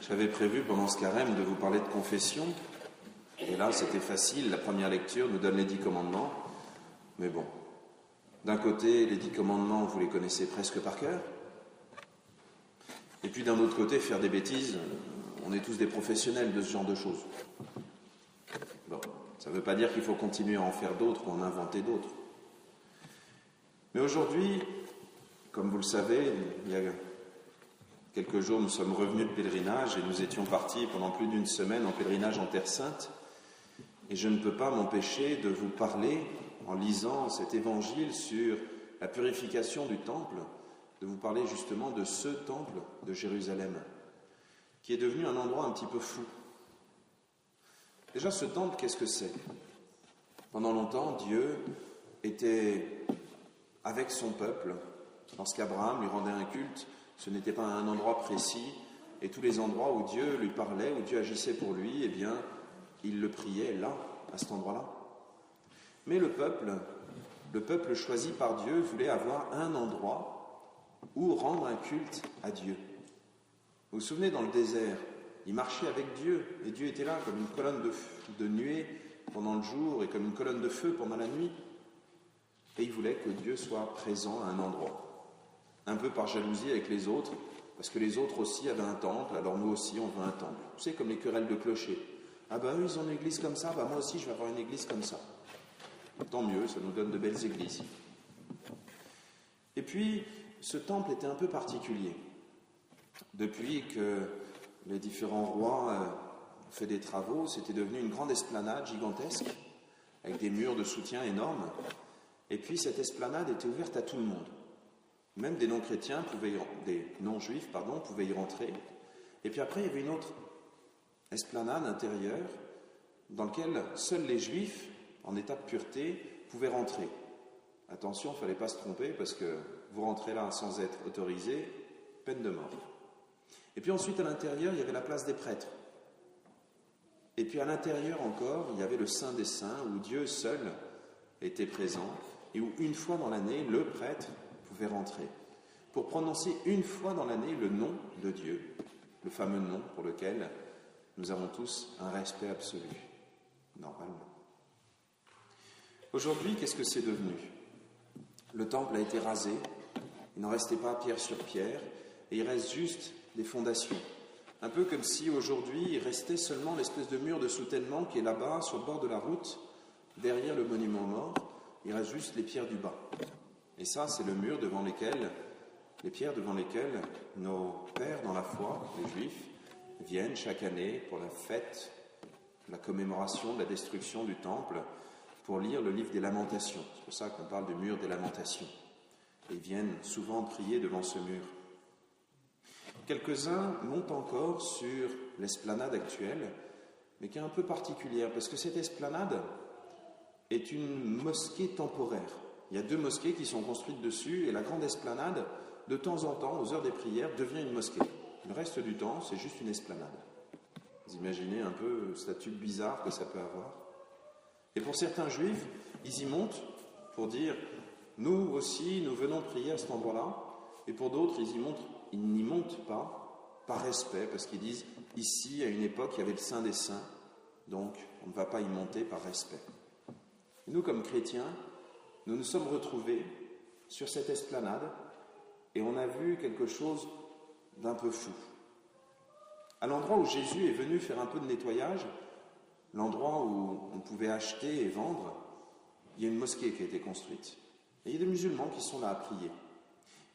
J'avais prévu pendant ce carême de vous parler de confession. Et là, c'était facile. La première lecture nous donne les 10 commandements. Mais bon, d'un côté, les 10 commandements, vous les connaissez presque par cœur. Et puis d'un autre côté, faire des bêtises, on est tous des professionnels de ce genre de choses. Bon, ça ne veut pas dire qu'il faut continuer à en faire d'autres ou en inventer d'autres. Mais aujourd'hui, comme vous le savez, il y a quelques jours, nous sommes revenus de pèlerinage et nous étions partis pendant plus d'une semaine en pèlerinage en Terre Sainte. Et je ne peux pas m'empêcher de vous parler, en lisant cet évangile sur la purification du temple, de vous parler justement de ce temple de Jérusalem, qui est devenu un endroit un petit peu fou. Déjà, ce temple, qu'est-ce que c'est ? Pendant longtemps, Dieu était avec son peuple. Lorsqu'Abraham lui rendait un culte, ce n'était pas un endroit précis, et tous les endroits où Dieu lui parlait, où Dieu agissait pour lui, eh bien, il le priait là, à cet endroit-là. Mais le peuple choisi par Dieu voulait avoir un endroit où rendre un culte à Dieu. Vous vous souvenez, dans le désert, il marchait avec Dieu, et Dieu était là comme une colonne de nuée pendant le jour et comme une colonne de feu pendant la nuit. Et il voulait que Dieu soit présent à un endroit. Un peu par jalousie avec les autres, parce que les autres aussi avaient un temple, alors nous aussi on veut un temple. Vous savez, comme les querelles de clochers. Ah ben eux ils ont une église comme ça, moi aussi je vais avoir une église comme ça. Tant mieux, ça nous donne de belles églises. Et puis, ce temple était un peu particulier. Depuis que les différents rois ont fait des travaux, c'était devenu une grande esplanade gigantesque, avec des murs de soutien énormes. Et puis cette esplanade était ouverte à tout le monde. Même des non-chrétiens, des non-juifs, pouvaient y rentrer. Et puis après, il y avait une autre esplanade intérieure dans laquelle seuls les juifs, en état de pureté, pouvaient rentrer. Attention, il ne fallait pas se tromper, parce que vous rentrez là sans être autorisé, peine de mort. Et puis ensuite, à l'intérieur, il y avait la place des prêtres. Et puis à l'intérieur encore, il y avait le Saint des Saints, où Dieu seul était présent, et où une fois dans l'année, le prêtre pouvait rentrer, pour prononcer une fois dans l'année le nom de Dieu, le fameux nom pour lequel nous avons tous un respect absolu, normalement. Aujourd'hui, qu'est-ce que c'est devenu ? Le temple a été rasé, il n'en restait pas pierre sur pierre, et il reste juste des fondations. Un peu comme si aujourd'hui, il restait seulement l'espèce de mur de soutènement qui est là-bas, sur le bord de la route, derrière le monument mort, il reste juste les pierres du bas. Et ça, c'est le mur les pierres devant lesquelles nos pères dans la foi, les Juifs, viennent chaque année pour la fête, la commémoration de la destruction du temple, pour lire le livre des Lamentations. C'est pour ça qu'on parle du mur des Lamentations. Et ils viennent souvent prier devant ce mur. Quelques-uns montent encore sur l'esplanade actuelle, mais qui est un peu particulière, parce que cette esplanade est une mosquée temporaire. Il y a 2 mosquées qui sont construites dessus, et la grande esplanade, de temps en temps, aux heures des prières, devient une mosquée. Le reste du temps, c'est juste une esplanade. Vous imaginez un peu le statut bizarre que ça peut avoir. Et pour certains juifs, ils y montent pour dire « Nous aussi, nous venons prier à cet endroit-là ». Et pour d'autres, ils n'y montent pas par respect, parce qu'ils disent « Ici, à une époque, il y avait le Saint des Saints, donc on ne va pas y monter par respect ». Nous, comme chrétiens, nous nous sommes retrouvés sur cette esplanade et on a vu quelque chose d'un peu fou. À l'endroit où Jésus est venu faire un peu de nettoyage, l'endroit où on pouvait acheter et vendre, il y a une mosquée qui a été construite. Et il y a des musulmans qui sont là à prier.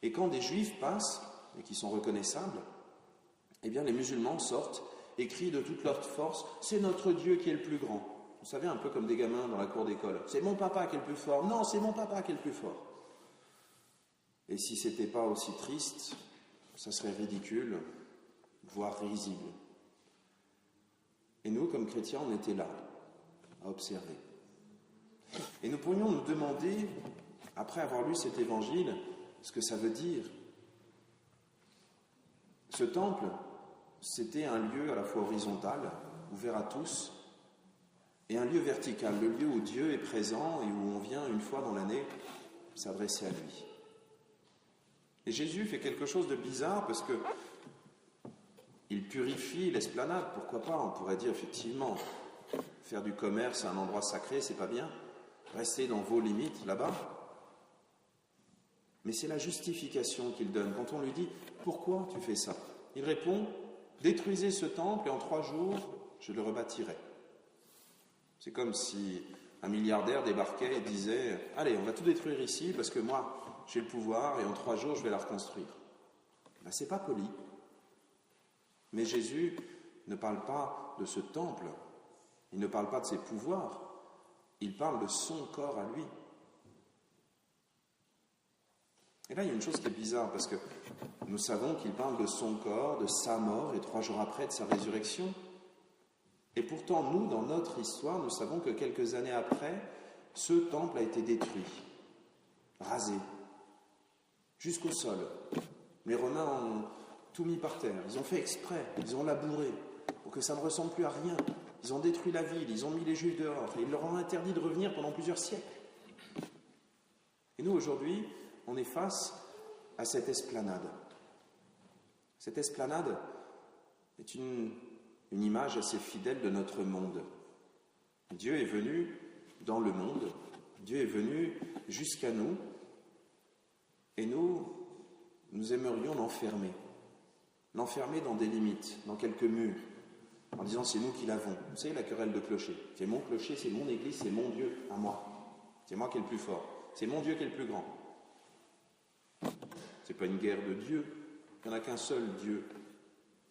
Et quand des juifs passent, et qui sont reconnaissables, eh bien les musulmans sortent et crient de toute leur force « C'est notre Dieu qui est le plus grand ». Vous savez, un peu comme des gamins dans la cour d'école. « C'est mon papa qui est le plus fort ». « Non, c'est mon papa qui est le plus fort ». Et si ce n'était pas aussi triste, ça serait ridicule, voire risible. Et nous, comme chrétiens, on était là, à observer. Et nous pourrions nous demander, après avoir lu cet évangile, ce que ça veut dire. Ce temple, c'était un lieu à la fois horizontal, ouvert à tous, et un lieu vertical, le lieu où Dieu est présent et où on vient une fois dans l'année s'adresser à lui. Et Jésus fait quelque chose de bizarre parce que il purifie l'esplanade, pourquoi pas? On pourrait dire effectivement, faire du commerce à un endroit sacré, c'est pas bien. Restez dans vos limites là-bas. Mais c'est la justification qu'il donne. Quand on lui dit « Pourquoi tu fais ça ?» Il répond « Détruisez ce temple et en 3 jours, je le rebâtirai. » C'est comme si un milliardaire débarquait et disait « Allez, on va tout détruire ici parce que moi, j'ai le pouvoir et en 3 jours, je vais la reconstruire. » Ben, c'est pas poli. Mais Jésus ne parle pas de ce temple, il ne parle pas de ses pouvoirs, il parle de son corps à lui. Et là, il y a une chose qui est bizarre, parce que nous savons qu'il parle de son corps, de sa mort, et 3 jours après, de sa résurrection. Et pourtant, nous, dans notre histoire, nous savons que quelques années après, ce temple a été détruit, rasé, jusqu'au sol. Les Romains ont tout mis par terre, ils ont fait exprès, ils ont labouré, pour que ça ne ressemble plus à rien. Ils ont détruit la ville, ils ont mis les Juifs dehors, et ils leur ont interdit de revenir pendant plusieurs siècles. Et nous, aujourd'hui, on est face à cette esplanade. Cette esplanade est une image assez fidèle de notre monde. Dieu est venu dans le monde, Dieu est venu jusqu'à nous, et nous aimerions l'enfermer dans des limites, dans quelques murs, en disant c'est nous qui l'avons. Vous savez, la querelle de clocher. C'est mon clocher, c'est mon église, c'est mon Dieu à moi. C'est moi qui est le plus fort. C'est mon Dieu qui est le plus grand. C'est pas une guerre de Dieu. Il n'y en a qu'un seul Dieu.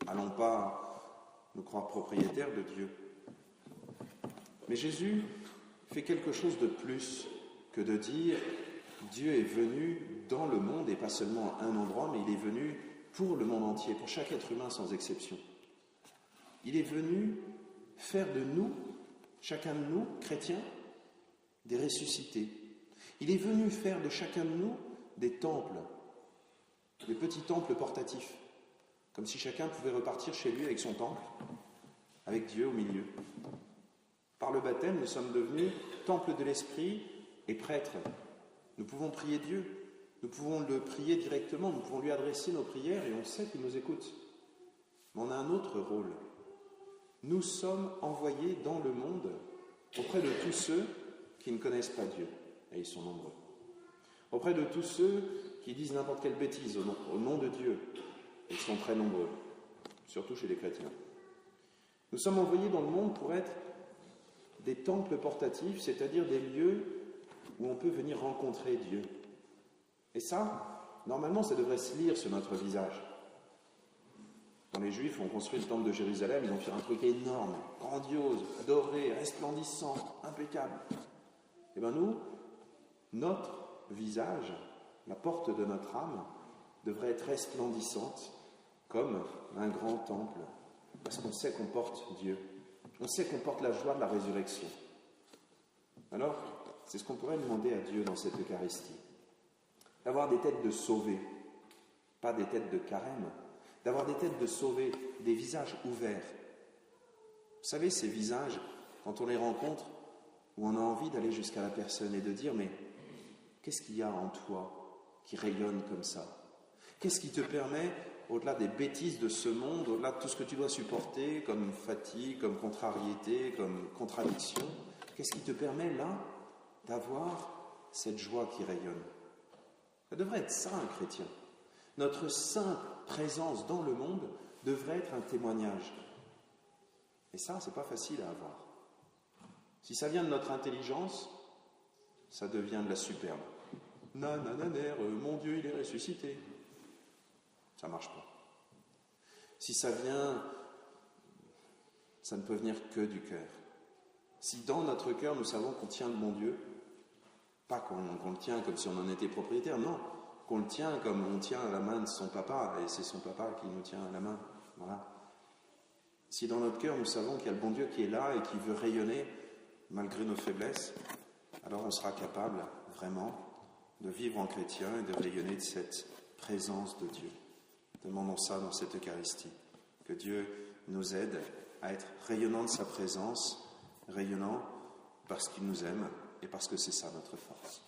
Allons pas nous croire propriétaires de Dieu. Mais Jésus fait quelque chose de plus que de dire Dieu est venu dans le monde, et pas seulement à un endroit, mais il est venu pour le monde entier, pour chaque être humain sans exception. Il est venu faire de nous, chacun de nous, chrétiens, des ressuscités. Il est venu faire de chacun de nous des temples, des petits temples portatifs, comme si chacun pouvait repartir chez lui avec son temple, avec Dieu au milieu. Par le baptême, nous sommes devenus temple de l'esprit et prêtres. Nous pouvons prier Dieu, nous pouvons le prier directement, nous pouvons lui adresser nos prières et on sait qu'il nous écoute. Mais on a un autre rôle. Nous sommes envoyés dans le monde auprès de tous ceux qui ne connaissent pas Dieu, et ils sont nombreux. Auprès de tous ceux qui disent n'importe quelle bêtise au nom de Dieu, et ils sont très nombreux, surtout chez les chrétiens. Nous sommes envoyés dans le monde pour être des temples portatifs, c'est-à-dire des lieux où on peut venir rencontrer Dieu. Et ça, normalement, ça devrait se lire sur notre visage. Quand les Juifs ont construit le temple de Jérusalem, ils ont fait un truc énorme, grandiose, doré, resplendissant, impeccable. Et bien nous, notre visage, la porte de notre âme, devrait être resplendissante comme un grand temple, parce qu'on sait qu'on porte Dieu. On sait qu'on porte la joie de la résurrection. Alors, c'est ce qu'on pourrait demander à Dieu dans cette Eucharistie. D'avoir des têtes de sauvés, pas des têtes de carême, d'avoir des têtes de sauvés, des visages ouverts. Vous savez, ces visages, quand on les rencontre, où on a envie d'aller jusqu'à la personne et de dire « Mais qu'est-ce qu'il y a en toi qui rayonne comme ça? Qu'est-ce qui te permet, au-delà des bêtises de ce monde, au-delà de tout ce que tu dois supporter, comme fatigue, comme contrariété, comme contradiction, qu'est-ce qui te permet là d'avoir cette joie qui rayonne ?» Ça devrait être ça, un chrétien. Notre simple présence dans le monde devrait être un témoignage. Et ça, c'est pas facile à avoir. Si ça vient de notre intelligence, ça devient de la superbe. Nanananer, mon Dieu, il est ressuscité. Ça marche pas. Si ça vient, ça ne peut venir que du cœur. Si dans notre cœur, nous savons qu'on tient le bon Dieu, pas qu'on le tient comme si on en était propriétaire, non, qu'on le tient comme on tient la main de son papa, et c'est son papa qui nous tient à la main. Voilà. Si dans notre cœur, nous savons qu'il y a le bon Dieu qui est là et qui veut rayonner malgré nos faiblesses, alors on sera capable vraiment de vivre en chrétien et de rayonner de cette présence de Dieu. Demandons ça dans cette Eucharistie, que Dieu nous aide à être rayonnant de sa présence, rayonnant parce qu'il nous aime et parce que c'est ça notre force.